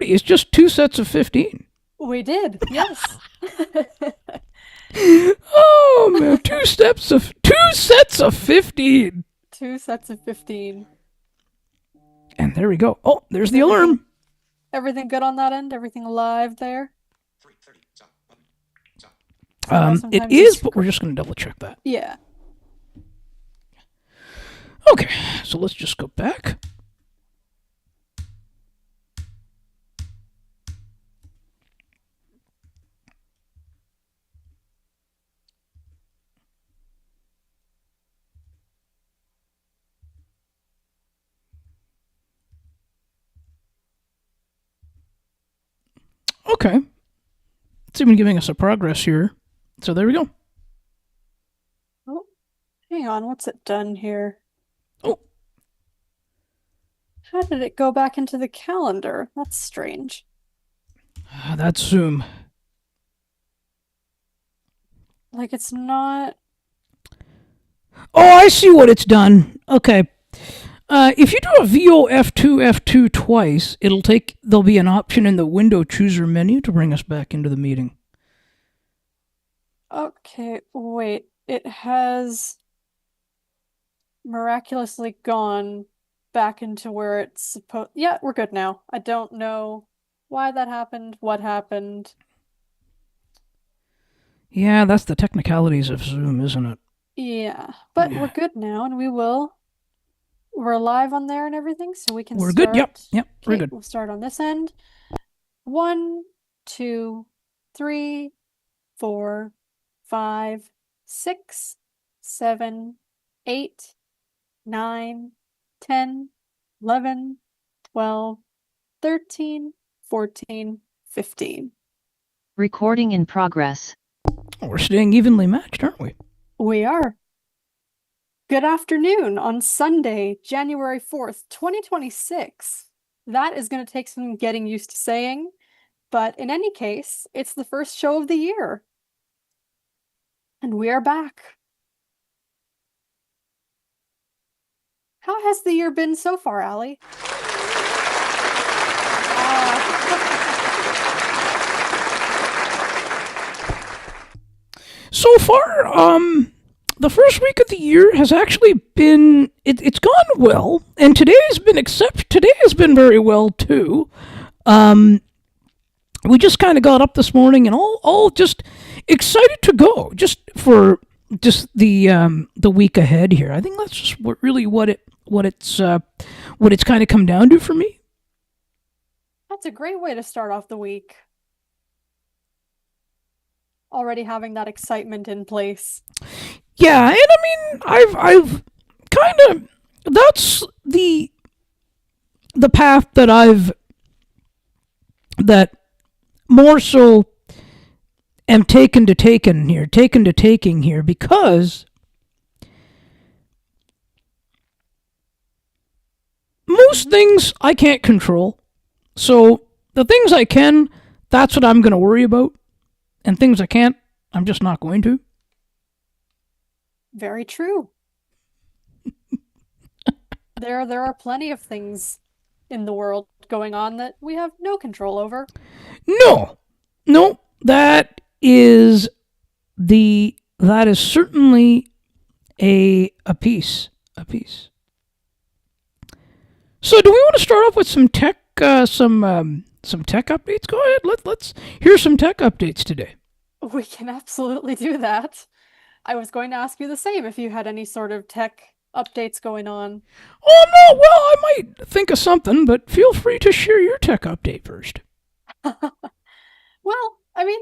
funny. It's just 2 sets of 15. We did, yes. Oh man, 2 sets of 15. 2 sets of 15. And there we go. Oh, there's the Everything, alarm. everything good on that end? Everything alive there? I know It sometimes is, but we're just going to double check that. yeah. Okay, so let's just go back. Okay. It's even giving us a progress here. So there we go. Oh, hang on, what's it done here? Oh, How did it go back into the calendar? That's strange. that's Zoom. Like it's not. Oh, I see what it's done. Okay. If you do a VOF2F2 twice, there'll be an option in the window chooser menu to bring us back into the meeting. Okay, wait. It has miraculously gone back into where it's supposed. Yeah, we're good now. I don't know why that happened, what happened. Yeah, that's the technicalities of Zoom, isn't it? Yeah, but we're Yeah. good now, and we're live on there and everything, so we can We're good. Yep. start. Yep. We're Okay, good. we'll start on this end. 1, 2, 3, 4, 5, 6, 7, 8, 9, 10, 11, 12, 13, 14, 15. Recording in progress. Oh, we're staying evenly matched, aren't we? We are. Good afternoon on Sunday, January 4th, 2026. That is going to take some getting used to saying, but in any case, it's the first show of the year. And we are back. How has the year been so far, Allie? So far, the first week of the year has actually been it's gone well, and today has been very well too. We just kind of got up this morning and all just excited to go just for just the week ahead here. I think that's just really what it's kind of come down to for me. That's a great way to start off the week. Already having that excitement in place. Yeah, and I mean, I've kind of that's the path that more so am taken to taking here because most things I can't control. So the things I can, that's what I'm going to worry about, and things I can't, I'm just not going to. Very true. There are plenty of things in the world going on that we have no control over. No, that is certainly a piece. So, do we want to start off with some tech updates? Go ahead. Let's hear some tech updates today. We can absolutely do that. I was going to ask you the same if you had any sort of tech updates going on. Oh no, well I might think of something, but feel free to share your tech update first. Well, I mean,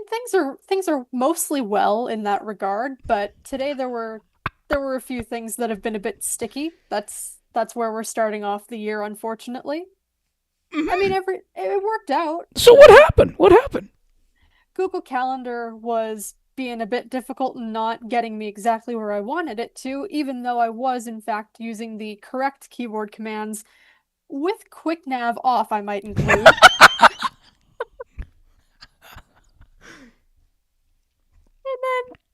things are mostly well in that regard, but today there were a few things that have been a bit sticky. That's where we're starting off the year, unfortunately. I mean, it worked out. So what happened? What happened? Google Calendar was being a bit difficult and not getting me exactly where I wanted it to, even though I was in fact using the correct keyboard commands with QuickNav off, I might include.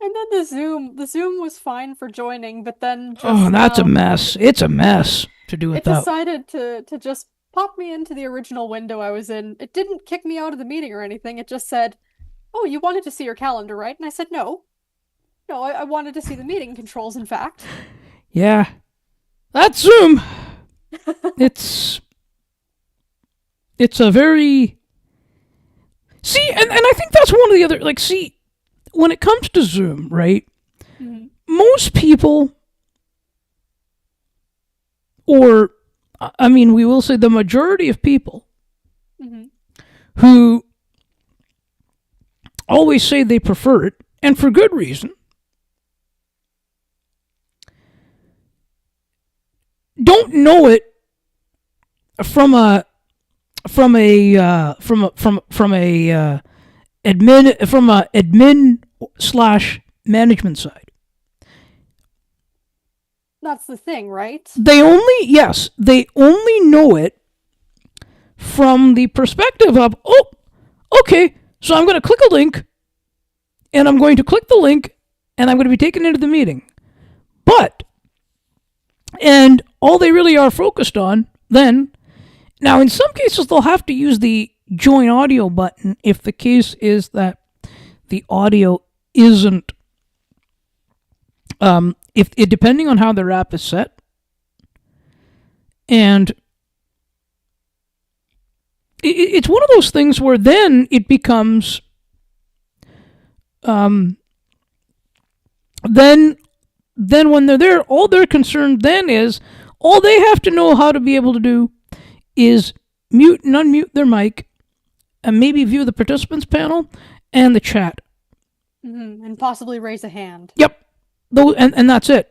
And then the Zoom was fine for joining, but then just Oh, that's a mess. It's a mess to do it it that. decided to just popped me into the original window I was in. It didn't kick me out of the meeting or anything. It just said, "Oh, you wanted to see your calendar, right?" And I said, "No. No, I wanted to see the meeting controls, in fact." Yeah. That's Zoom. It's a very see, and I think that's one of the other see, when it comes to Zoom, right? Mhm. Most people, or I mean, we will say the majority of people Mhm. who always say they prefer it, and for good reason, don't know it from a admin slash management side. That's the thing, right? They only know it from the perspective of, oh, okay, so I'm going to click a link, and I'm going to click the link, and I'm going to be taken into the meeting. And all they really are focused on then, now in some cases they'll have to use the join audio button if the case is that the audio isn't, if it, depending on how their app is set, and it's one of those things where then it becomes, then when they're there, all they're concerned then is, all they have to know how to be able to do is mute and unmute their mic, and maybe view the participants panel and the chat. And possibly raise a hand. Yep. And that's it.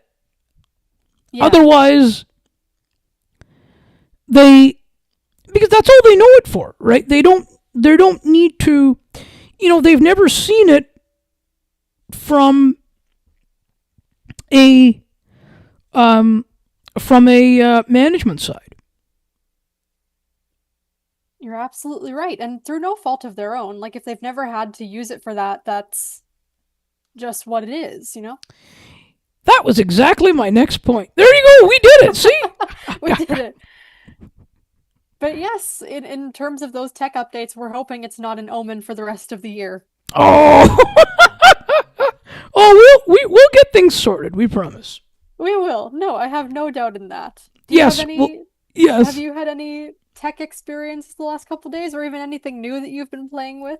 Yeah. Otherwise, because that's all they know it for, right? They don't need to, they've never seen it from a management side. You're absolutely right. And through no fault of their own. Like, if they've never had to use it for that, that's just what it is, That was exactly my next point. There you go. We did it. See? We did it. But yes, in terms of those tech updates, we're hoping it's not an omen for the rest of the year. Oh. Oh, we'll get things sorted. We promise. We will. No, I have no doubt in that. Yes. Yes. Have you had any tech experience the last couple days, or even anything new that you've been playing with?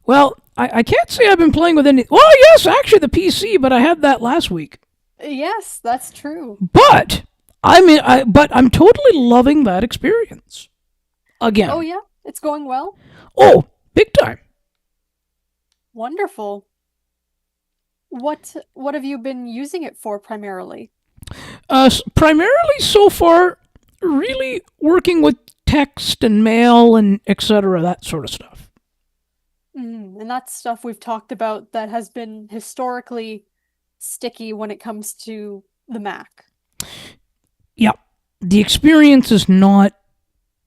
Well, I can't say I've been playing with any. Well, yes, actually the PC, but I had that last week. Yes, that's true. But I'm totally loving that experience. Again. Oh yeah, it's going well. Oh, big time. Wonderful. What have you been using it for primarily? Primarily so far, really working with text and mail and etc., that sort of stuff. And that's stuff we've talked about that has been historically sticky when it comes to the Mac. Yeah, the experience is not.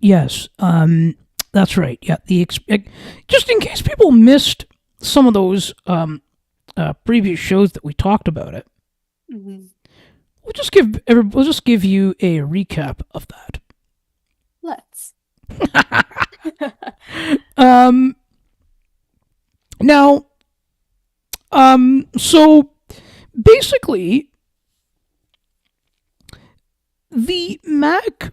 Yes, that's right. Yeah, just in case people missed some of those previous shows that we talked about it. We'll just give you a recap of that. Let's. Now, so basically, the Mac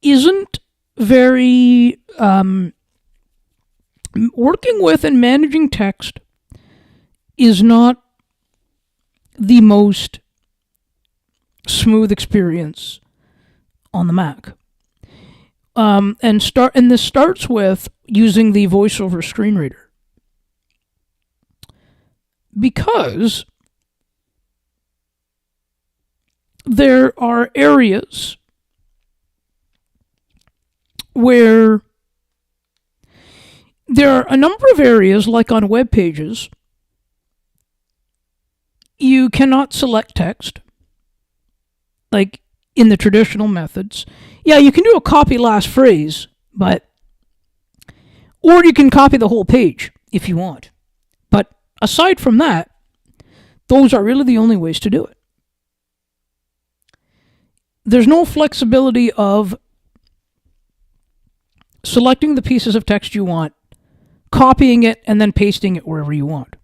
isn't very working with and managing text is not the most smooth experience on the Mac. And this starts with using the VoiceOver screen reader, because there are areas where there are a number of areas, like on web pages, you cannot select text, like in the traditional methods. Yeah, you can do a copy last phrase, or you can copy the whole page if you want. But aside from that, those are really the only ways to do it. there's no flexibility of selecting the pieces of text you want, copying it, and then pasting it wherever you want.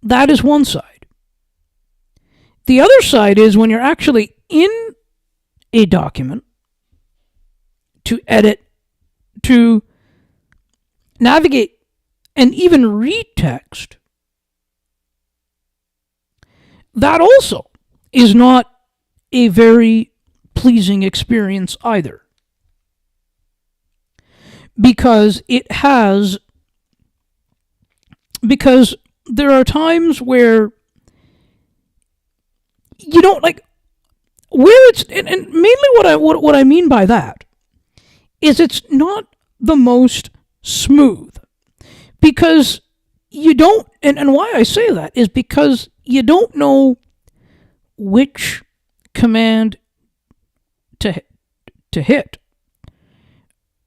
That is one side. The other side is when you're actually in a document to edit, to navigate, and even read text. That also is not a very pleasing experience either. Because there are times where you don't like where it's and mainly what I mean by that is it's not the most smooth, because you don't, and why I say that is because you don't know which command to hit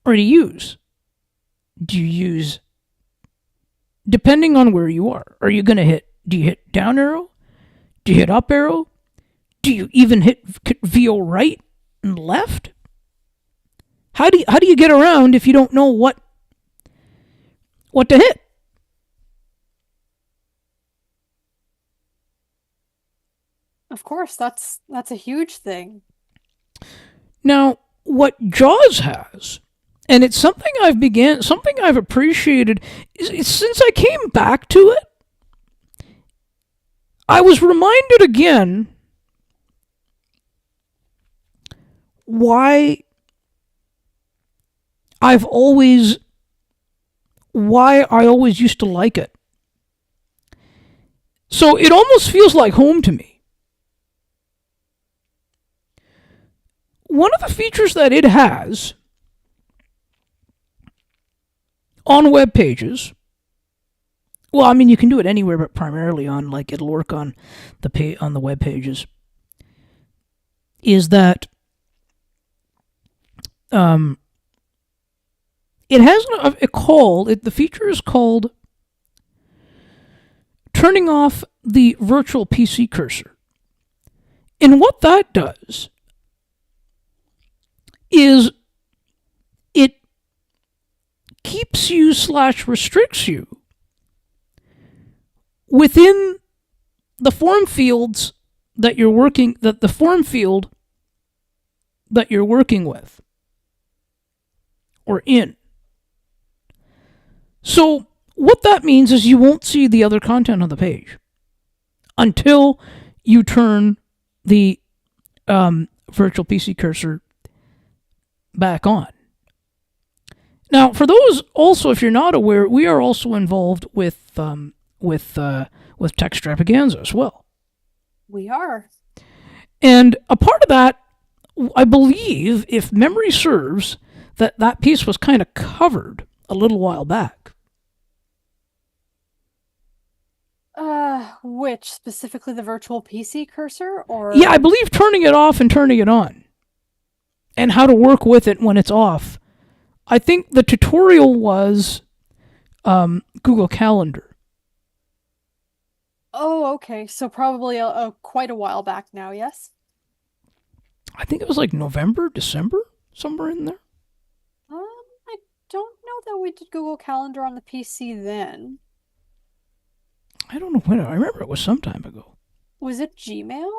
or to use. Do you use, depending on where you are you going to hit, do you hit down arrow? Do you hit up arrow? Do you even hit VO right and left? How do you get around if you don't know what to hit? Of course, that's a huge thing. Now, what JAWS has, and it's something I've appreciated, is since I came back to it, I was reminded again why I always used to like it. So it almost feels like home to me. One of the features that it has on web pages, well, I mean, you can do it anywhere, but primarily on, like, it'll work on the web pages, is that it has the feature is called turning off the virtual PC cursor. And what that does is it keeps you / restricts you within the form fields that you're working, the form field that you're working with or in. So what that means is you won't see the other content on the page until you turn the virtual PC cursor back on. Now, for those also, if you're not aware, we are also involved with Techstravaganza as well. We are. And a part of that, I believe, if memory serves, that piece was kind of covered a little while back. Which specifically the virtual PC cursor, or? Yeah, I believe turning it off and turning it on, and how to work with it when it's off. I think the tutorial was Google Calendar. Oh, okay. So probably quite a while back now, yes? I think it was like November, December, somewhere in there. I don't know that we did Google Calendar on the PC then. I don't know when. I remember it was some time ago. Was it Gmail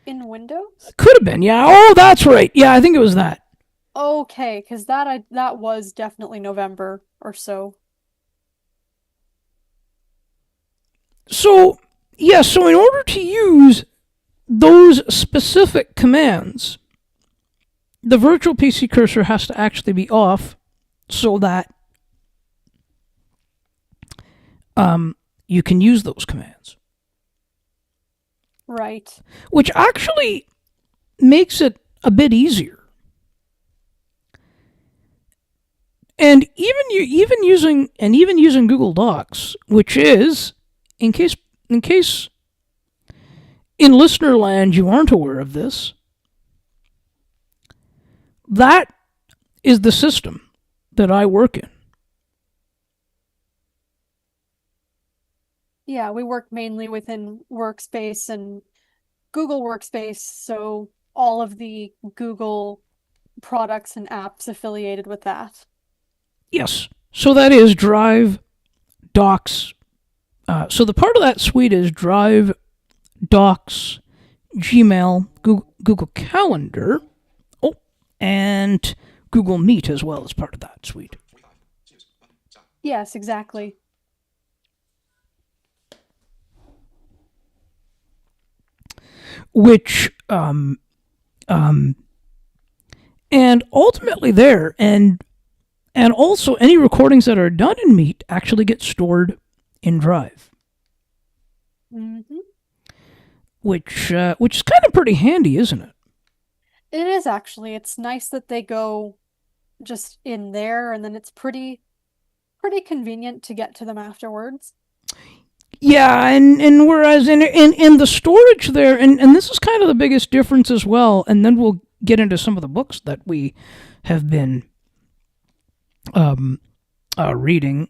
in Windows? Could have been, yeah. Oh, that's right. Yeah, I think it was that. Okay, because that was definitely November or so. So, yeah, so in order to use those specific commands, the virtual PC cursor has to actually be off so that you can use those commands. Right. Which actually makes it a bit easier. And even using Google Docs, which is, in case in listener land you aren't aware of this, that is the system that I work in. Yeah, we work mainly within Workspace, and Google Workspace, so all of the Google products and apps affiliated with that. Yes. So that is Drive, Docs. So the part of that suite is Drive, Docs, Gmail, Google Calendar, and Google Meet as well as part of that suite. Yes, exactly. Which, and ultimately there, and also any recordings that are done in Meet actually get stored in Drive, Mm-hmm. which is kind of pretty handy, isn't it? It is actually. It's nice that they go just in there, and then it's pretty convenient to get to them afterwards. Yeah, and whereas in the storage there, and this is kind of the biggest difference as well, and then we'll get into some of the books that we have been reading.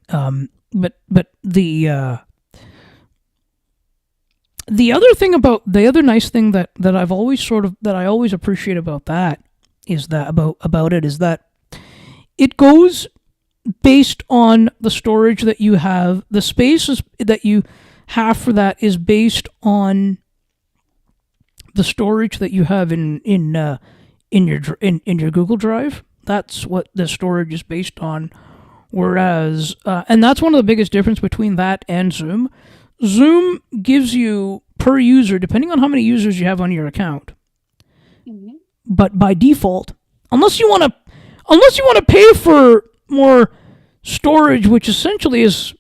But the other thing about the other nice thing that I've always that I always appreciate about that is that about it is that it goes based on the storage that you have. The spaces that you have for that is based on the storage that you have in your Google Drive. That's what the storage is based on. Whereas, and that's one of the biggest difference between that and Zoom. Zoom gives you per user, depending on how many users you have on your account. Mm-hmm. But by default, unless you want to pay for more storage, which essentially is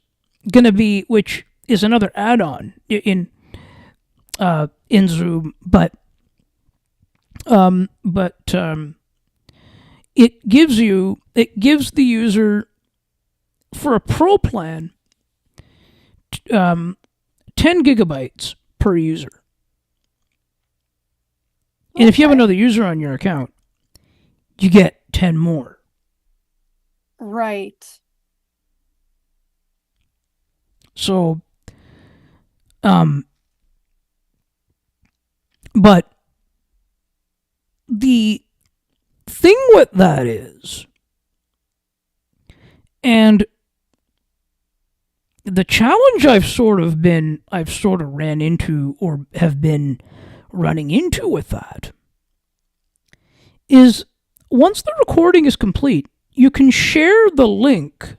going to be, which is another add-on in Zoom, but it gives the user for a pro plan 10 gigabytes per user. And if you have another user on your account, you get 10 more. Right. So, but the thing with that is, and the challenge I've sort of ran into or have been running into with that is once the recording is complete, you can share the link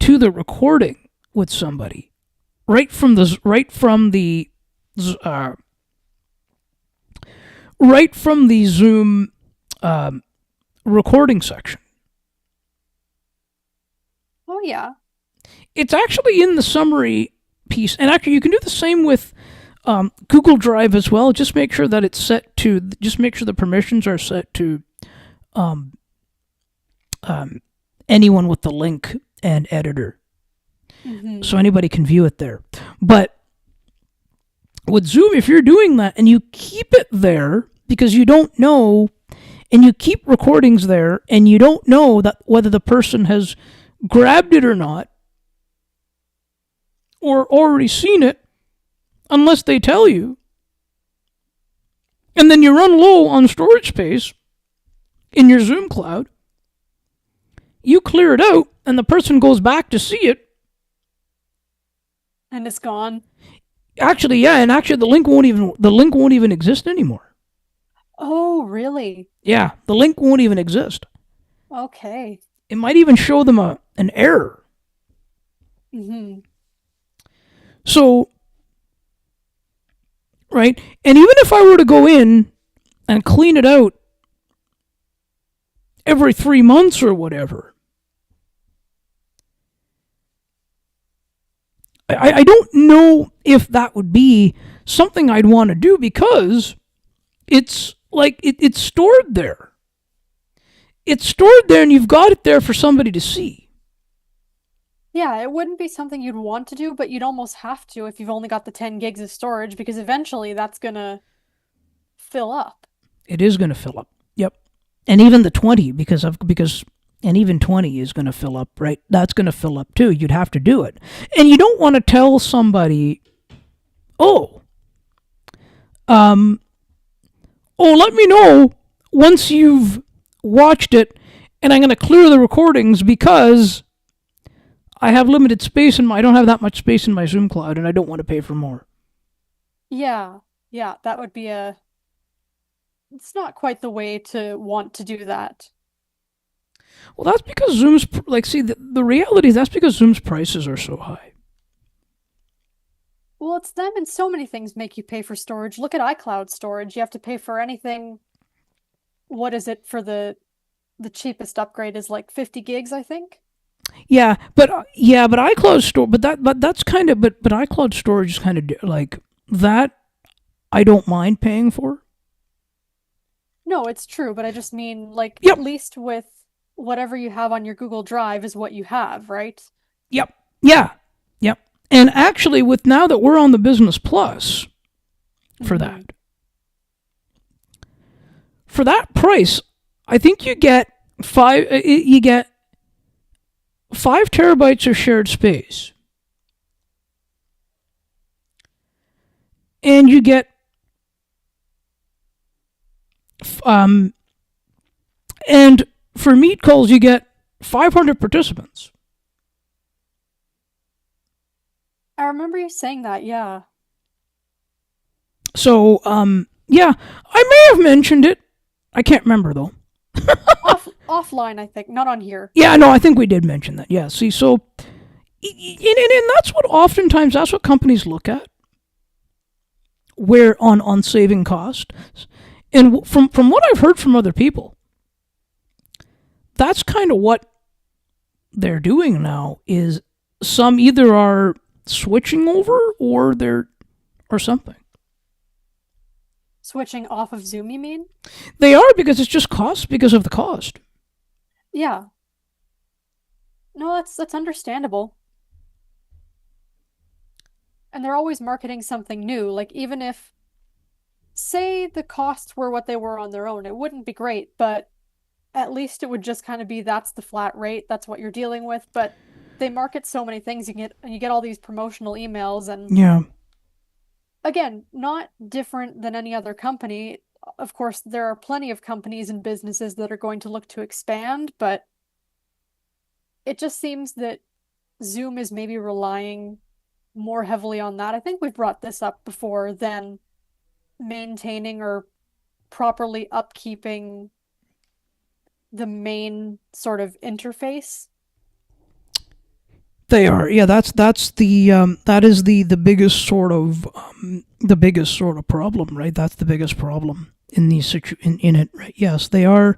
to the recording with somebody right from the Zoom recording section. Oh yeah. It's actually in the summary piece, and actually you can do the same with Google Drive as well. Just make sure that it's set to. Just make sure the permissions are set to anyone with the link and editor, so anybody can view it there. But with Zoom, if you're doing that and you keep it there because you don't know, and you keep recordings there, and you don't know that whether the person has grabbed it or not, or already seen it, unless they tell you, and then you run low on storage space in your Zoom cloud, you clear it out, and the person goes back to see it, and it's gone. Actually, the link won't even exist anymore. Oh, really? Yeah, the link won't even exist. Okay. It might even show them an error. Mm-hmm. So, right, and even if I were to go in and clean it out every 3 months or whatever, I don't know if that would be something I'd want to do, because it's like it's stored there. It's stored there, and you've got it there for somebody to see. Yeah, it wouldn't be something you'd want to do, but you'd almost have to if you've only got the 10 gigs of storage, because eventually that's gonna fill up. It is going to fill up. Yep. And even the 20, and even 20 is going to fill up, right? That's going to fill up too. You'd have to do it. And you don't want to tell somebody, oh, let me know once you've watched it, and I'm going to clear the recordings because I have limited space I don't have that much space in my Zoom cloud, and I don't want to pay for more. Yeah, that would be it's not quite the way to want to do that. Well, that's because Zoom's, the reality is that's because Zoom's prices are so high. Well, it's them and so many things make you pay for storage. Look at iCloud storage. You have to pay for anything. What is it for the cheapest upgrade is like 50 gigs, I think. Yeah, but iCloud store, but that's kind of, but iCloud storage is kind of like that. I don't mind paying for. No, it's true, but I just mean like Yep. at least with whatever you have on your Google Drive is what you have, right? Yep. Yeah. Yep. And actually, with now that we're on the Business Plus, for that price, I think you get 5 terabytes of shared space, and you get and for Meet Calls you get 500 participants. I remember you saying that, yeah. So yeah, I may have mentioned it. I can't remember though. Offline, I think, not on here. Yeah, no, I think we did mention that. Yeah, see, so and that's what oftentimes that's what companies look at, where on saving cost, and from what I've heard from other people, that's kind of what they're doing now. Is some either are switching over or something. Switching off of Zoom, you mean? They are because it's just because of the cost. Yeah. No, that's understandable. And they're always marketing something new. Like even if, say, the costs were what they were on their own, it wouldn't be great, but at least it would just kind of be that's the flat rate, that's what you're dealing with. But they market so many things, you get all these promotional emails, and Yeah. again, not different than any other company. Of course, there are plenty of companies and businesses that are going to look to expand, but it just seems that Zoom is maybe relying more heavily on that. I think we've brought this up before, than maintaining or properly upkeeping the main sort of interface. They are, yeah. That's the that is the biggest sort of problem, right? That's the biggest problem in these in it, right? Yes, they are.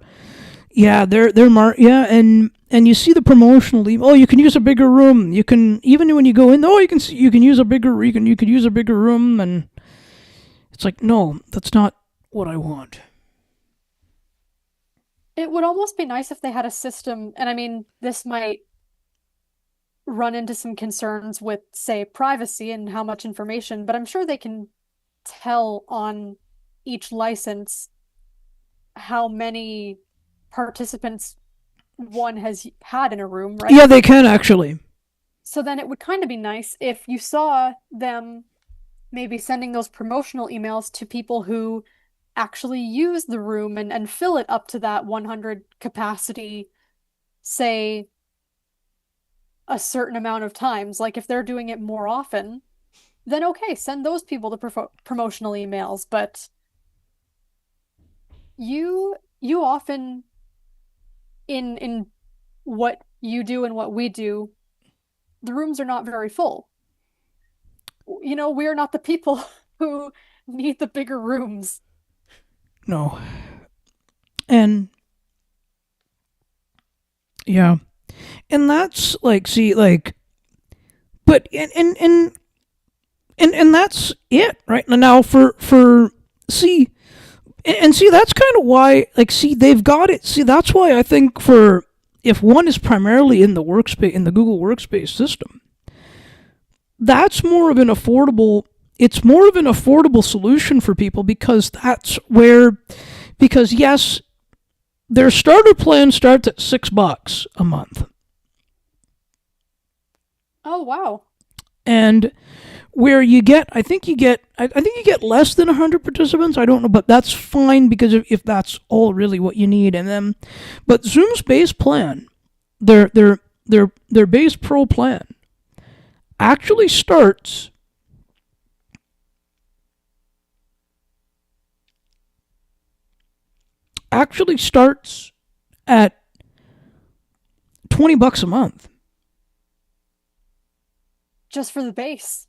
Yeah, yeah, and you see the promotional email. Oh, you can use a bigger room. You can, even when you go in. Oh, you can use a bigger. You could use a bigger room, and it's like, no, that's not what I want. It would almost be nice if they had a system, and I mean, this might run into some concerns with, say, privacy and how much information, but I'm sure they can tell on each license how many participants one has had in a room, right? Yeah, they can actually. So then it would kind of be nice if you saw them maybe sending those promotional emails to people who actually use the room and fill it up to that 100 capacity, say, a certain amount of times. Like if they're doing it more often, then okay, send those people the promotional emails. But you often, in what you do and what we do, the rooms are not very full. You know, we're not the people who need the bigger rooms. No. And yeah. And that's like, see, like, but and that's it, right? Now for see, and see, that's kind of why, like, see, they've got it. See, that's why I think if one is primarily in the Google Workspace system, that's more of an affordable. It's more of an affordable solution for people because yes, their starter plan starts at $6 a month. Oh, wow. and where you get, I think you get less than 100 participants. I don't know, but that's fine because if that's all really what you need. And then, but Zoom's base plan, their base pro plan, actually starts at $20 a month. Just for the base.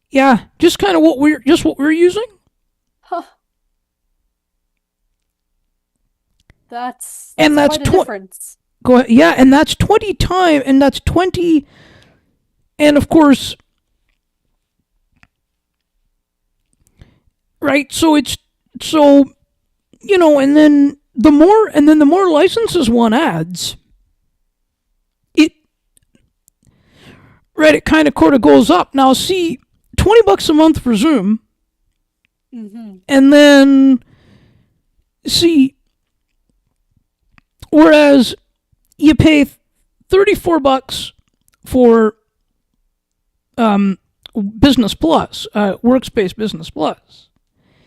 Yeah, just kind of what we're using. Huh. That's And that's quite a difference. Go ahead. Yeah, and that's 20 time, and that's 20, and of course, right. So it's and then the more licenses one adds, it kind of goes up. Now, see, $20 a month for Zoom, and then see, whereas you pay $34 for Business Plus, Workspace Business Plus.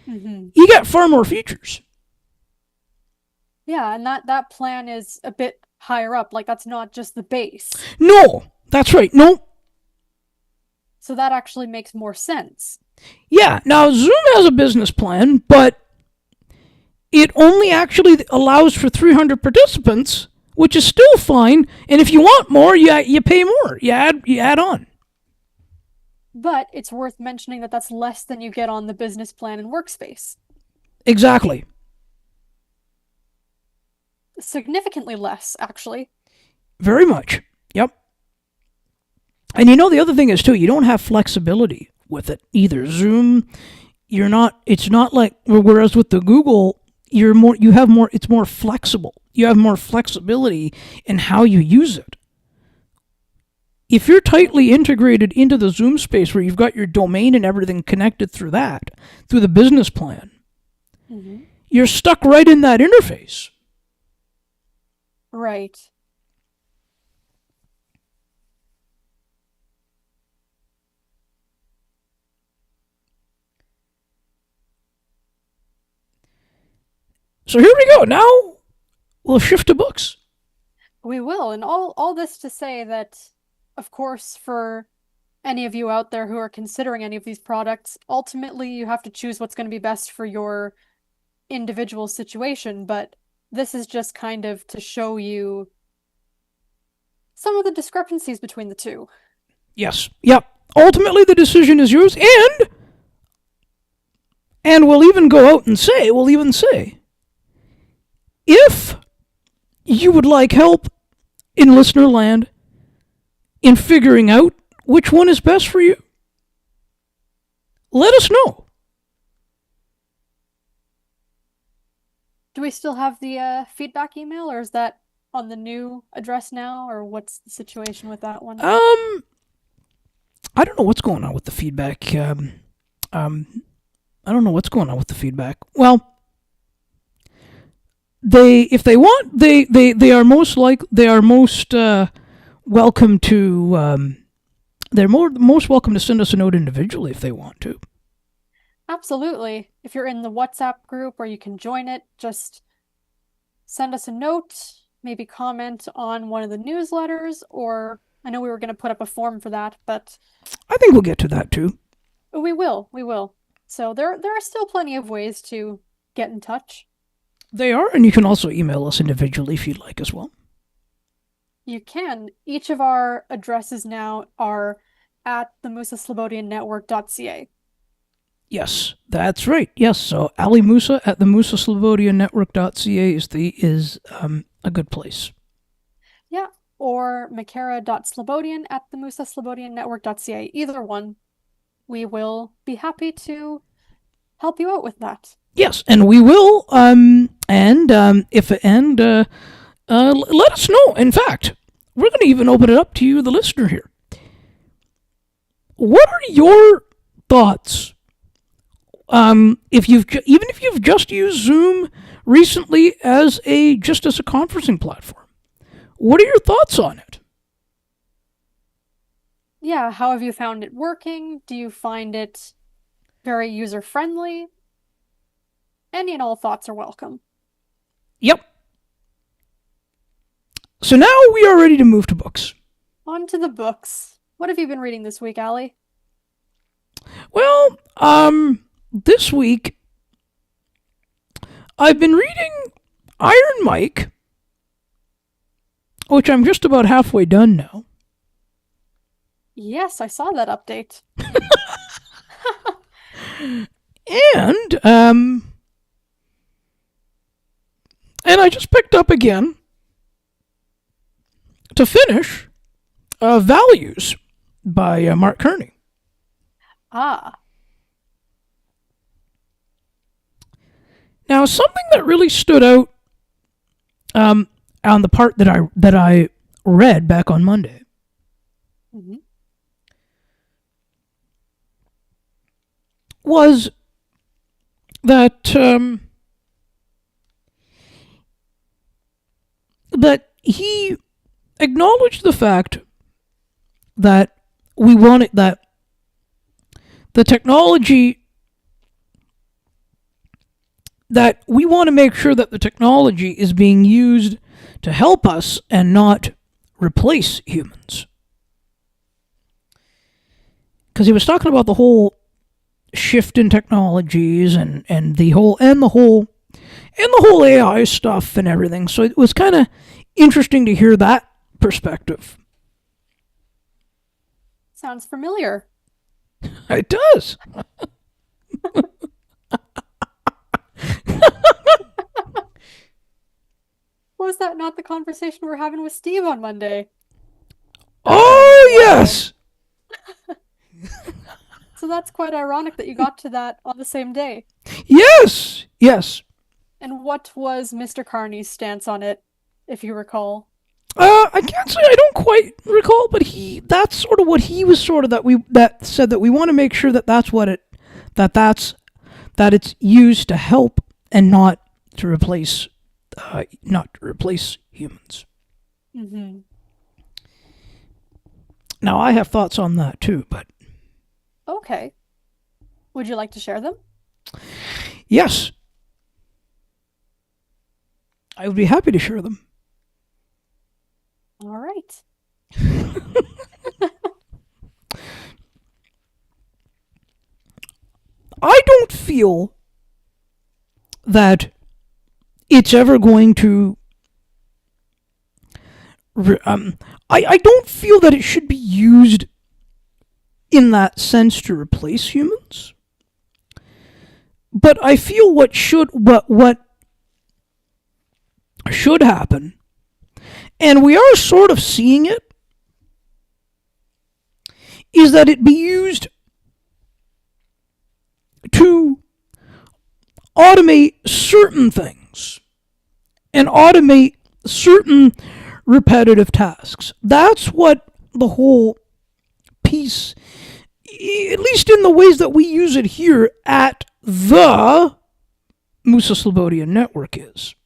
You get far more features. Yeah, and that plan is a bit higher up. Like, that's not just the base. No, that's right. No. So that actually makes more sense. Yeah, now Zoom has a business plan, but it only actually allows for 300 participants, which is still fine. And if you want more, you pay more. You add on. But it's worth mentioning that that's less than you get on the business plan and Workspace. Exactly. Significantly less, actually. Very much. Yep. And the other thing is too, you don't have flexibility with it either. Zoom, it's not like, whereas with the Google, it's more flexible. You have more flexibility in how you use it. If you're tightly integrated into the Zoom space where you've got your domain and everything connected through the business plan, you're stuck right in that interface. Right. So here we go. Now we'll shift to books. We will. And all this to say that, of course, for any of you out there who are considering any of these products, ultimately you have to choose what's going to be best for your individual situation. But this is just kind of to show you some of the discrepancies between the two. Yes. Yep. Ultimately, the decision is yours, and we'll even say, if you would like help in listener land in figuring out which one is best for you, let us know. Do we still have the feedback email, or is that on the new address now, or what's the situation with that one? I don't know what's going on with the feedback. I don't know what's going on with the feedback. Well, they are most welcome to. They're most welcome to send us a note individually if they want to. Absolutely. If you're in the WhatsApp group or you can join it, just send us a note, maybe comment on one of the newsletters, or I know we were going to put up a form for that, but I think we'll get to that too. We will. So there are still plenty of ways to get in touch. They are, and you can also email us individually if you'd like as well. You can. Each of our addresses now are at themusaslobodiannetwork.ca. Yes, that's right. Yes, so Ali Musa at themusaslobodiannetwork.ca is a good place. Yeah, or makara.slobodian at themusaslobodiannetwork.ca. Either one. We will be happy to help you out with that. Yes, and we will. Let us know. In fact, we're going to even open it up to you, the listener here. What are your thoughts? If you've just used Zoom recently as a conferencing platform, what are your thoughts on it? Yeah, how have you found it working? Do you find it very user-friendly? Any and all thoughts are welcome. Yep. So now we are ready to move to books. On to the books. What have you been reading this week, Allie? Well, this week I've been reading Iron Mike, which I'm just about halfway done now. Yes, I saw that update. And I just picked up again to finish Values by Mark Kearney. Ah, Now, something that really stood out on the part that I read back on Monday mhm. was that that he acknowledged the fact that we wanted that the technology that we want to make sure that the technology is being used to help us and not replace humans. Because he was talking about the whole shift in technologies and the whole AI stuff and everything. So it was kind of interesting to hear that perspective. Sounds familiar. It does. Was that not the conversation we were having with Steve on Monday? Oh yes. So that's quite ironic that you got to that on the same day. Yes. Yes. And what was Mr. Carney's stance on it, if you recall? I can't say I don't quite recall, but that's sort of what he was sort of that said that we want to make sure that that it's used to help and not to replace humans. Mm-hmm. Now I have thoughts on that too, but Okay. Would you like to share them? yes, I would be happy to share them. All right. I don't feel that it's ever going to. I don't feel that it should be used in that sense to replace humans. But I feel what should happen, and we are sort of seeing it, is that it be used to automate certain things and automate certain repetitive tasks. That's what the whole piece, at least in the ways that we use it here at the Musa Slobodian Network, is.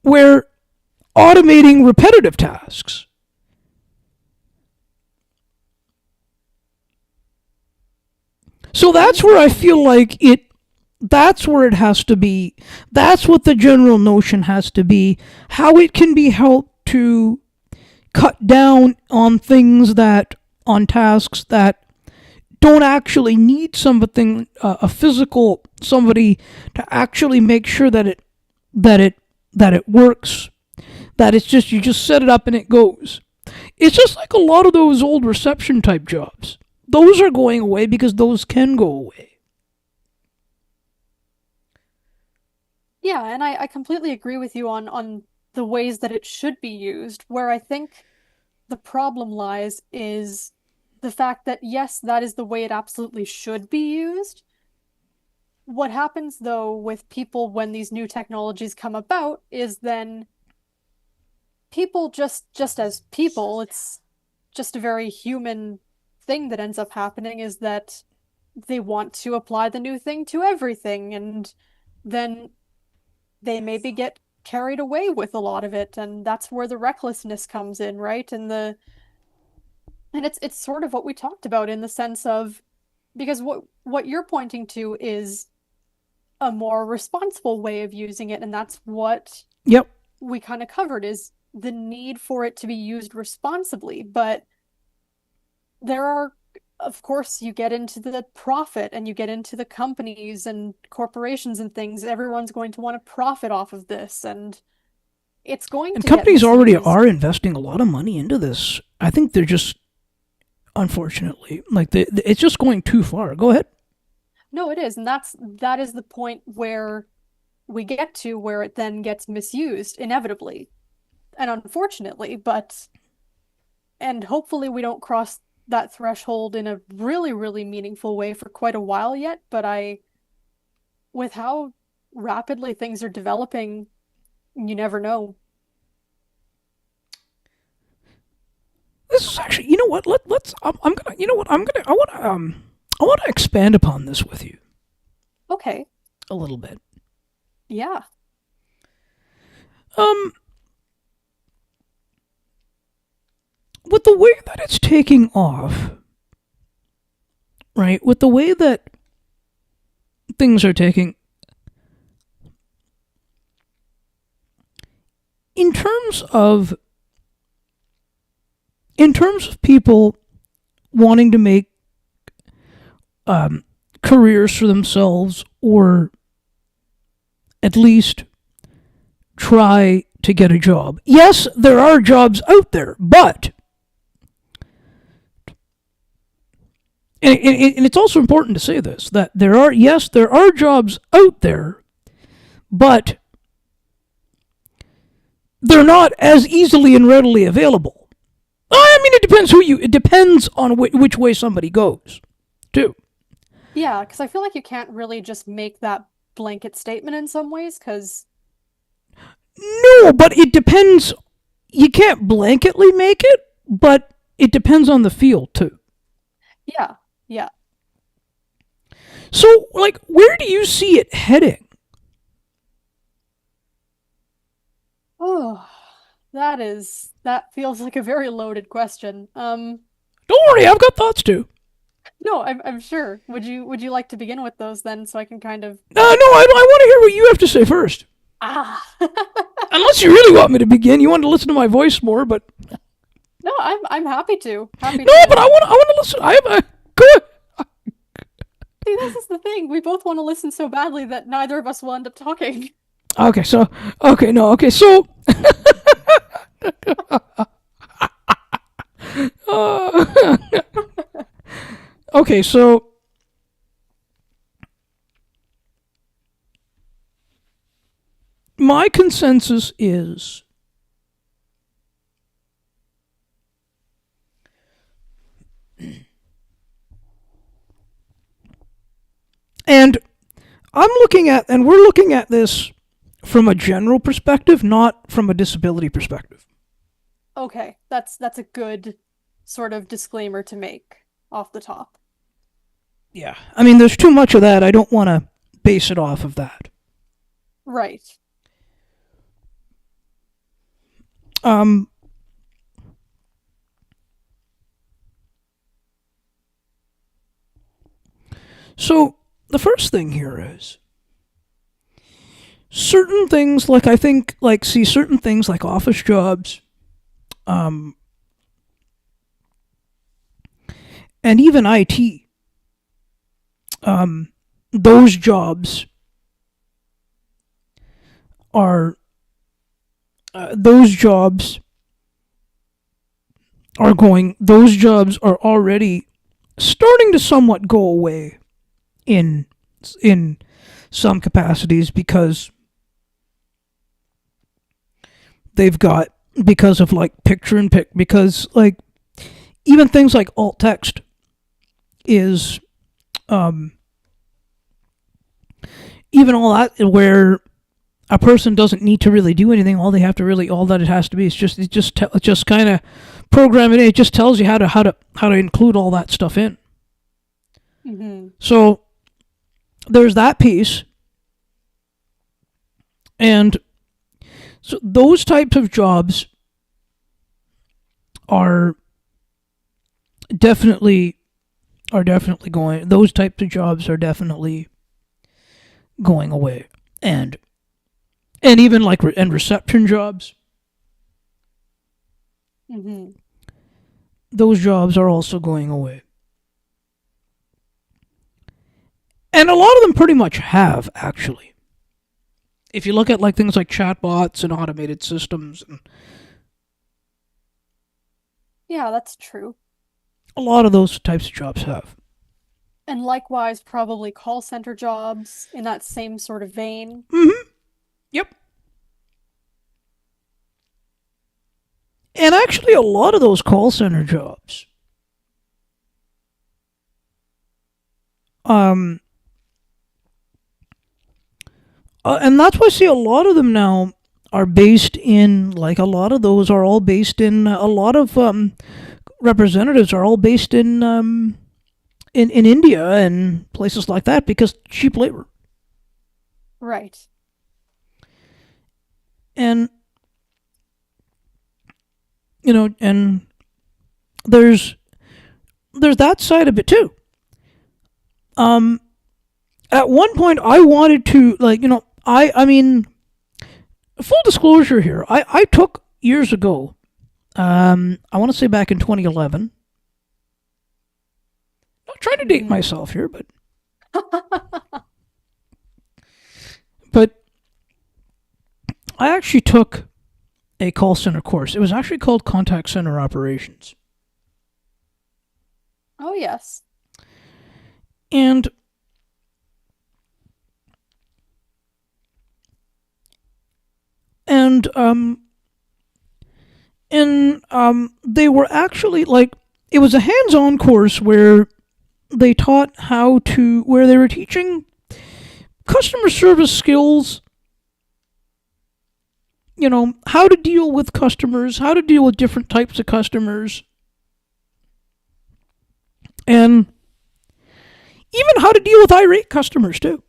Where automating repetitive tasks. So that's where I feel like that's where it has to be. That's what the general notion has to be. How it can be helped to cut down on on tasks that don't actually need somebody to actually make sure that it works. That it's just, you just set it up and it goes. It's just like a lot of those old reception type jobs. Those are going away because those can go away. Yeah, and I completely agree with you on the ways that it should be used. Where I think the problem lies is the fact that, yes, that is the way it absolutely should be used. What happens, though, with people when these new technologies come about is then people just as people, it's just a very human thing that ends up happening is that they want to apply the new thing to everything, and then they maybe get carried away with a lot of it, and that's where the recklessness comes in, right? And it's sort of what we talked about in the sense of, because what you're pointing to is a more responsible way of using it, and that's what Yep. we kind of covered, is the need for it to be used responsibly. But there are, of course, you get into the profit and you get into the companies and corporations and things. Everyone's going to want to profit off of this, and it's going And to get companies already misused. are investing a lot of money into this. I think they're just, unfortunately, like it's just going too far. Go ahead. No, it is, and that is the point where we get to where it then gets misused inevitably and unfortunately, and hopefully we don't cross that threshold in a really, really meaningful way for quite a while yet. But with how rapidly things are developing, you never know. This is actually, you know what? Let's. I'm gonna. You know what? I want to. I want to expand upon this with you Okay, a little bit. yeah. Um, with the way that it's taking off, right? With the way that things are taking, in terms of people wanting to make careers for themselves, or at least try to get a job. Yes, there are jobs out there, but and it's also important to say this, that there are jobs out there, but they're not as easily and readily available. I mean, it depends on which way somebody goes, too. Yeah, because I feel like you can't really just make that blanket statement in some ways, because No, but it depends. You can't blanketly make it, but it depends on the field, too. yeah, yeah. So, like, where do you see it heading? Oh, that feels like a very loaded question. Don't worry, I've got thoughts, too. No, I'm sure. Would you like to begin with those then, so I can kind of No, I want to hear what you have to say first. ah. Unless you really want me to begin, you want to listen to my voice more, but No, I'm happy to. Happy no, to. but I want to listen. I have a go ahead. See, this is the thing. We both want to listen so badly that neither of us will end up talking. Okay, so okay, no, okay, so uh, okay, so my consensus is and we're looking at this from a general perspective, not from a disability perspective. Okay, that's a good sort of disclaimer to make off the top. Yeah. I mean, there's too much of that. I don't want to base it off of that. Right. Um, so the first thing here is certain things, like I think, like see certain things like office jobs, um, and even IT. Those jobs are those jobs are going. Those jobs are already starting to somewhat go away in some capacities, because they've got, because of like picture and pick, because like even things like alt text is even all that, where a person doesn't need to really do anything. All that it has to be is just kind of program it in. It just tells you how to include all that stuff in. Mm-hmm. So there's that piece, and So those types of jobs are definitely going. Those types of jobs are definitely going away, and even like and reception jobs. Hmm. Those jobs are also going away. And a lot of them pretty much have, actually. If you look at like things like chatbots and automated systems, Yeah, that's true. a lot of those types of jobs have. And likewise, probably call center jobs in that same sort of vein. Mm-hmm. Yep. And actually, a lot of those call center jobs, and that's why I see a lot of them now are based in, like, a lot of those are all based in, a lot of representatives are all based in India and places like that because cheap labor. Right. And, and there's that side of it too. At one point I wanted to, like, I mean, full disclosure here, I took years ago, I want to say back in 2011. Not trying to date myself here, but I actually took a call center course. It was actually called Contact Center Operations. Oh, yes. And they were actually, like, it was a hands-on course where they taught where they were teaching customer service skills, how to deal with customers, how to deal with different types of customers, and even how to deal with irate customers too.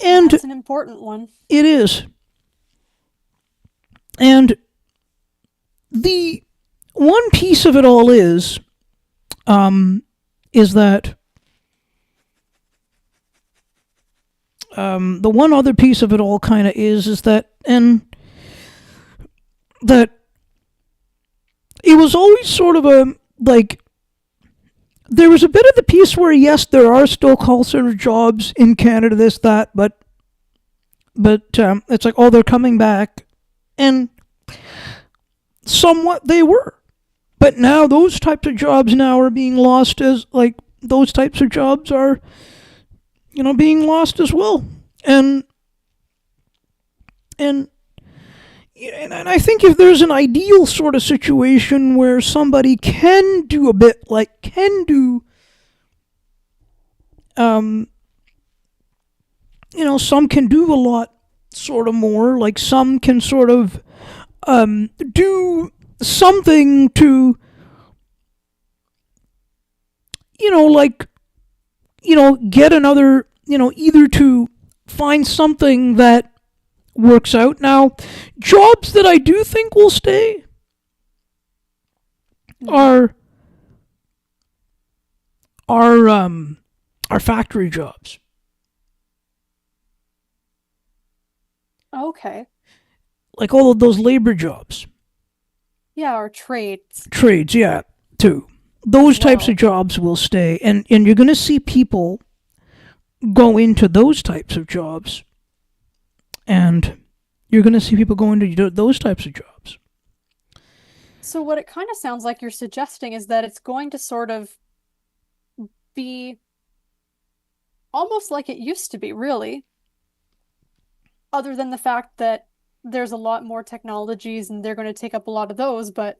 And that's an important one. it is. And the one piece of it all is that the one other piece of it all kind of is that it was always sort of a, like, there was a bit of the piece where, yes, there are still call center jobs in Canada, this, that, but it's like, oh, they're coming back, and somewhat they were. But now those types of jobs now are being lost, as, like, those types of jobs are, being lost as well. And I think if there's an ideal sort of situation where somebody can do a bit, like, some can do a lot sort of more, like some can sort of do something to, get another, either to find something that works out. Now, jobs that I do think will stay are factory jobs. Okay. Like all of those labor jobs. Yeah, or trades. Trades, yeah, too. Those types of jobs will stay, and you're going to see people go into those types of jobs, and you're going to see people go into those types of jobs. So what it kind of sounds like you're suggesting is that it's going to sort of be almost like it used to be, really. Other than the fact that there's a lot more technologies and they're going to take up a lot of those, but,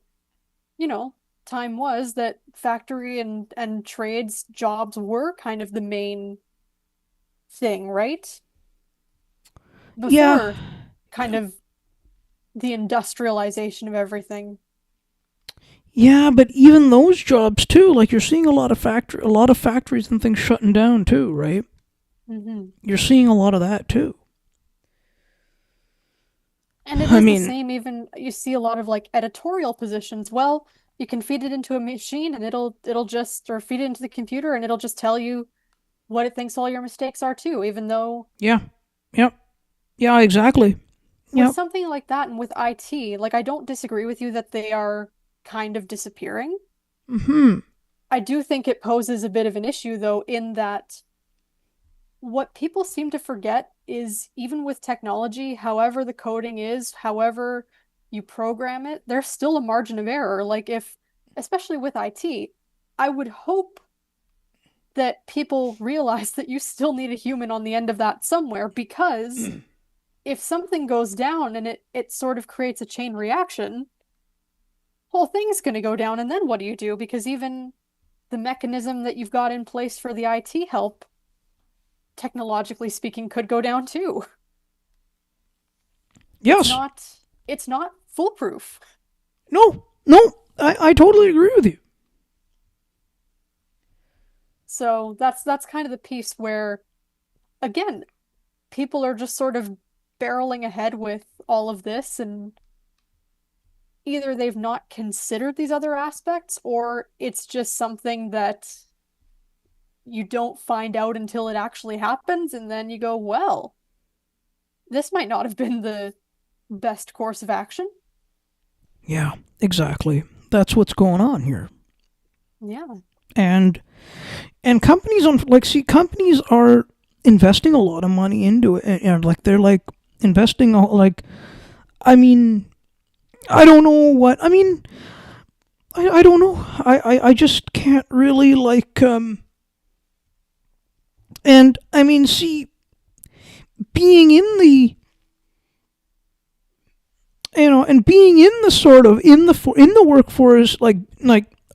time was that factory and trades jobs were kind of the main thing, right? Before kind of the industrialization of everything. Yeah, but even those jobs too, like, you're seeing a lot of factories and things shutting down too, right? Mm-hmm. You're seeing a lot of that too. And it I is the mean, same, even you see a lot of like editorial positions. Well, you can feed it into a machine and it'll just, or feed it into the computer and it'll just tell you what it thinks all your mistakes are too, even though yeah, yep, yeah, exactly, with yep, something like that and with IT, like I don't disagree with you that they are kind of disappearing. hmm, I do think it poses a bit of an issue though, in that what people seem to forget is even with technology, however the coding is, however you program it, there's still a margin of error. Like if, especially with IT, I would hope that people realize that you still need a human on the end of that somewhere, because if something goes down and it sort of creates a chain reaction, whole thing's going to go down, and then what do you do? Because even the mechanism that you've got in place for the IT help, technologically speaking, could go down too. It's yes, not it's not foolproof. no, no, I totally agree with you. So that's kind of the piece where, again, people are just sort of barreling ahead with all of this, and either they've not considered these other aspects, or it's just something that you don't find out until it actually happens, and then you go, well, this might not have been the best course of action. Yeah, exactly. That's what's going on here. Yeah. And companies on like see companies are investing a lot of money into it, and like they're like investing like I mean I don't know what I mean I don't know I just can't really like and I mean see being in the and being in the sort of in the workforce like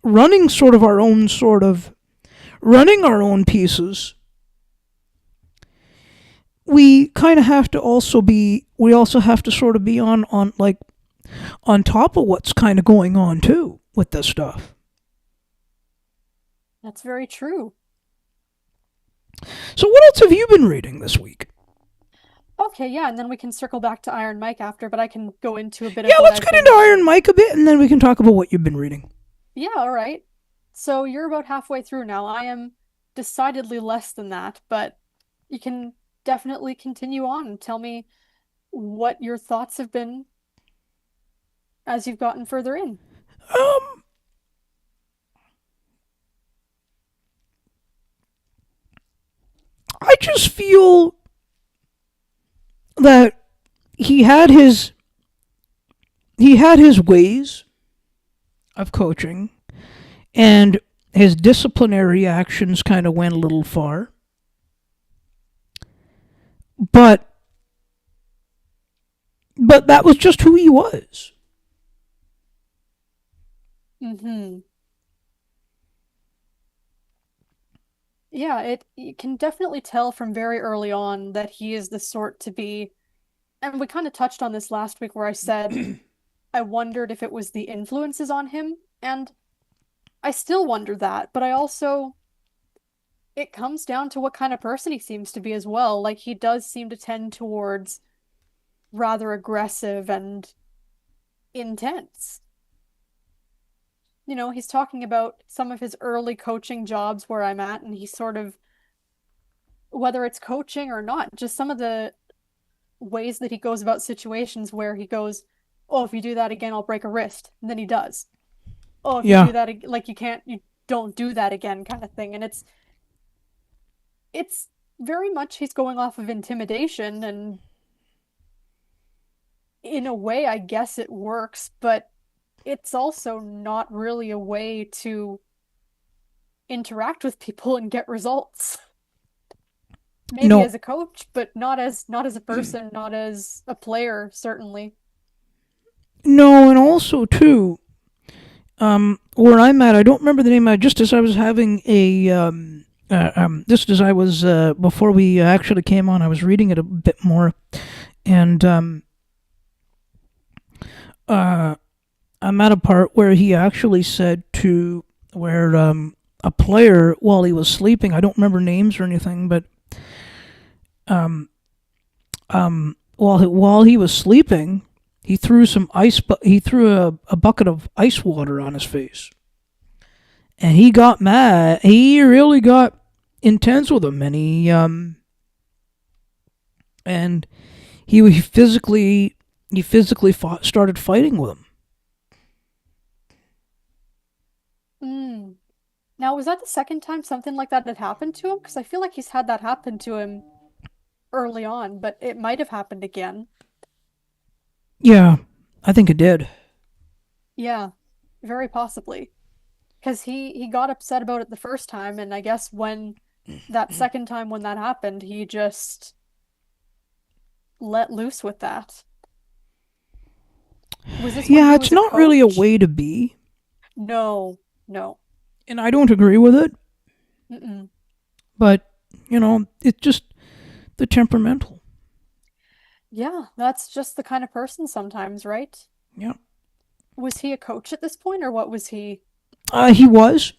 running sort of our own sort of running our own pieces, we kind of have to also be we also have to sort of be on like on top of what's kind of going on too with this stuff. That's very true. So what else have you been reading this week? Okay, yeah, and then we can circle back to Iron Mike after, but I can go into a bit of Yeah, what let's I've get been. into Iron Mike a bit, and then we can talk about what you've been reading. Yeah, all right. So you're about halfway through now. I am decidedly less than that, but you can definitely continue on and tell me what your thoughts have been as you've gotten further in. Um, I just feel that he had his ways of coaching, and his disciplinary actions kind of went a little far. But that was just who he was. Mm-hmm. Yeah, it you can definitely tell from very early on that he is the sort to be, and we kind of touched on this last week where I said I wondered if it was the influences on him, and I still wonder that, but I also, it comes down to what kind of person he seems to be as well. Like he does seem to tend towards rather aggressive and intense. He's talking about some of his early coaching jobs where I'm at, and he's sort of, whether it's coaching or not, just some of the ways that he goes about situations where he goes, "Oh, if you do that again, I'll break a wrist." And then he does. "Oh, if you Yeah. do that, like you don't do that again," kind of thing. And it's very much he's going off of intimidation, and in a way, I guess it works, but it's also not really a way to interact with people and get results. Maybe No. as a coach, but not as a person, not as a player, certainly. No, and also too, where I'm at, I don't remember the name. Just as I was having a just as I was before we actually came on, I was reading it a bit more, and uh, I'm at a part where he actually said to where a player while he was sleeping. I don't remember names or anything, but while he was sleeping, he threw some he threw a bucket of ice water on his face, and he got mad. He really got intense with him, and he physically started fighting with him. Mm. Now, was that the second time something like that had happened to him? Because I feel like he's had that happen to him early on, but it might have happened again. Yeah, I think it did. Yeah, very possibly. Because he got upset about it the first time, and I guess when that second time when that happened, he just let loose with that. Was this when Yeah, he it's was a not really a coach? way to be, No, no. and I don't agree with it. Mm-mm. But it's just the temperamental. Yeah, that's just the kind of person sometimes, right? Yeah, Was he a coach at this point, or what was he? he was.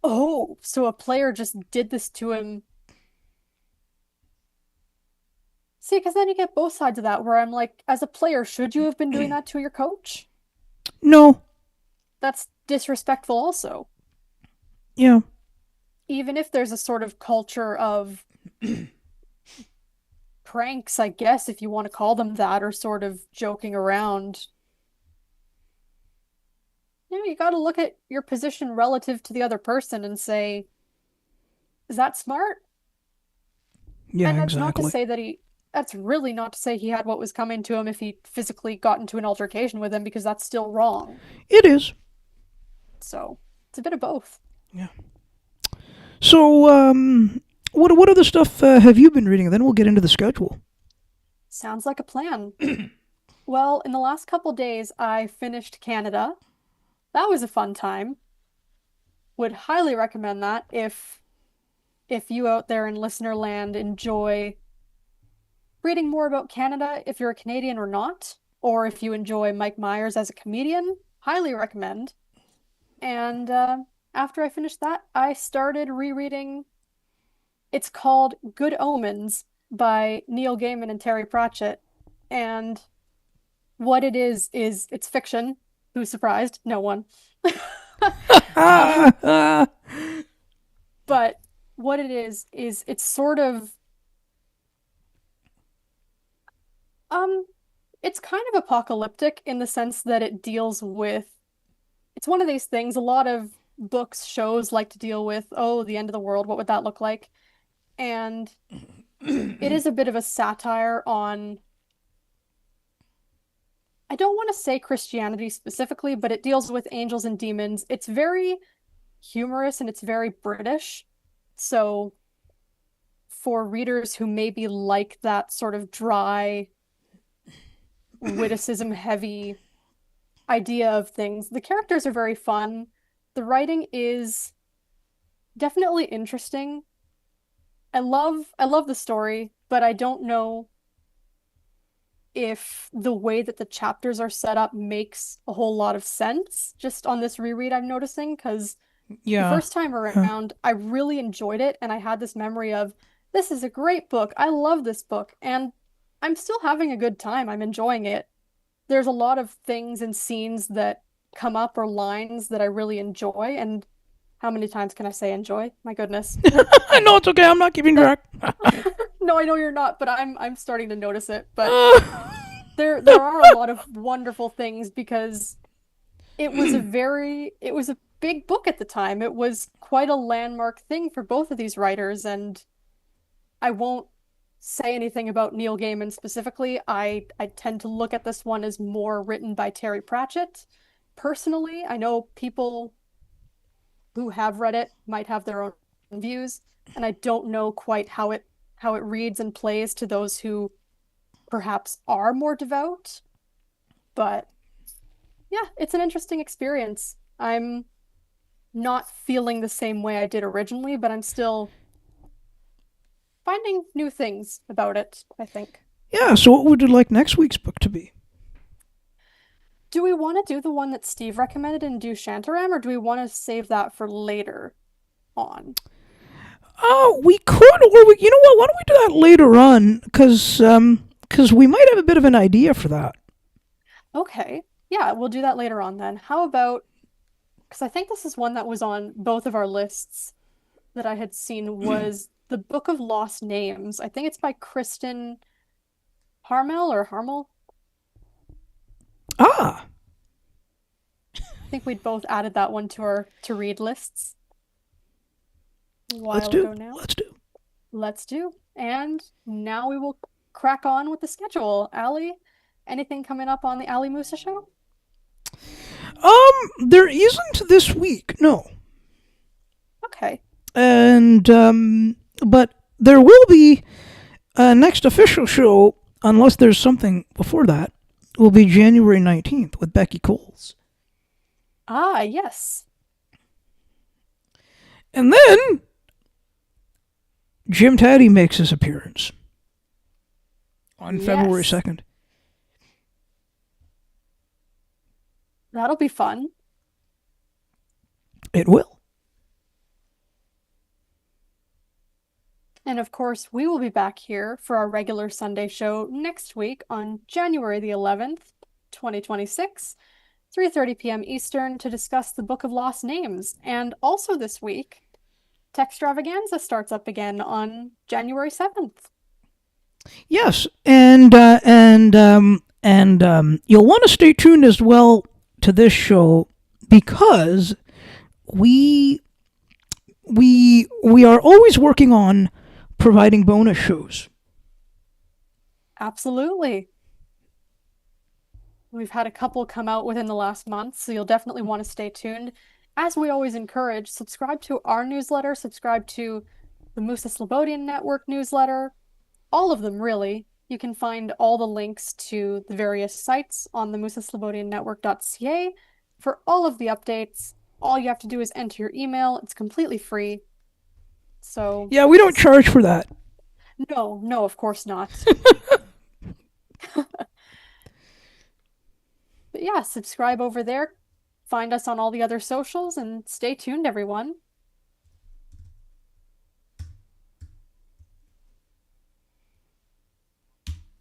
Oh, so a player just did this to him. See, because then you get both sides of that, where I'm like, as a player, should you have been doing that to your coach? No, That's disrespectful also. yeah, Even if there's a sort of culture of pranks, I guess, if you want to call them that, or sort of joking around, you got to look at your position relative to the other person and say, is that smart? yeah, And that's not to exactly. say that that's really not to say he had what was coming to him if he physically got into an altercation with him, because that's still wrong. It is. So it's a bit of both. Yeah. So, what other stuff have you been reading? Then we'll get into the schedule. Sounds like a plan. Well, in the last couple days, I finished Canada. That was a fun time. Would highly recommend that if you out there in listener land enjoy reading more about Canada, if you're a Canadian or not, or if you enjoy Mike Myers as a comedian, highly recommend. And after I finished that, I started rereading. It's called Good Omens by Neil Gaiman and Terry Pratchett. And what it is it's fiction. Who's surprised? No one. Um, but what it is it's sort of um it's kind of apocalyptic in the sense that it deals with it's one of these things a lot of books, shows like to deal with, oh, the end of the world, what would that look like? And it is a bit of a satire on, I don't want to say Christianity specifically, but it deals with angels and demons. It's very humorous and it's very British. So for readers who maybe like that sort of dry, witticism heavy idea of things, the characters are very fun. The writing is definitely interesting. I love the story, but I don't know if the way that the chapters are set up makes a whole lot of sense just on this reread I'm noticing, because the yeah. first time Uh, around I really enjoyed it and I had this memory of this is a great book. I love this book and I'm still having a good time. I'm enjoying it. There's a lot of things and scenes that come up or lines that I really enjoy, and how many times can I say enjoy? My goodness. I know it's okay. I'm not keeping That track. no, I know you're not, but I'm starting to notice it. But Uh, there are a lot of wonderful things because it was a big book at the time. It was quite a landmark thing for both of these writers, and I won't say anything about Neil Gaiman specifically. I tend to look at this one as more written by Terry Pratchett. Personally, I know people who have read it might have their own views, and I don't know quite how it reads and plays to those who perhaps are more devout. But yeah, it's an interesting experience. I'm not feeling the same way I did originally, but I'm still finding new things about it, I think. yeah. So, what would you like next week's book to be? Do we want to do the one that Steve recommended and do Shantaram, or do we want to save that for later on? We could, or you know what? Why don't we do that later on? Because we might have a bit of an idea for that. Okay. Yeah, we'll do that later on then. How about, because I think this is one that was on both of our lists that I had seen was The Book of Lost Names. I think it's by Kristen Harmel or Harmel. Ah, I think we'd both added that one to our to read lists a let's while do. ago now. Let's do. Let's do. And now we will crack on with the schedule. Allie, anything coming up on the Allie Musa show? There isn't this week, no. Okay. And but there will be a next official show, unless there's something before that. Will be January 19th with Becky Coles, Ah, yes. and then Jim Taddy makes his appearance on February Yes. 2nd. That'll be fun. It will. And of course, we will be back here for our regular Sunday show next week on January the 11th, 2026, 3:30 p.m. Eastern to discuss the Book of Lost Names. And also this week, Textravaganza starts up again on January 7th. Yes, and you'll want to stay tuned as well to this show because we we are always working on providing bonus shows. Absolutely. We've had a couple come out within the last month, so you'll definitely want to stay tuned. As we always encourage, subscribe to our newsletter, subscribe to the Musa Slobodian Network newsletter, all of them really. You can find all the links to the various sites on the musaslobodiannetwork.ca for all of the updates. All you have to do is enter your email. It's completely free. So, Yeah, we don't charge for that. no, no, of course not. But yeah, subscribe over there. Find us on all the other socials and stay tuned, everyone.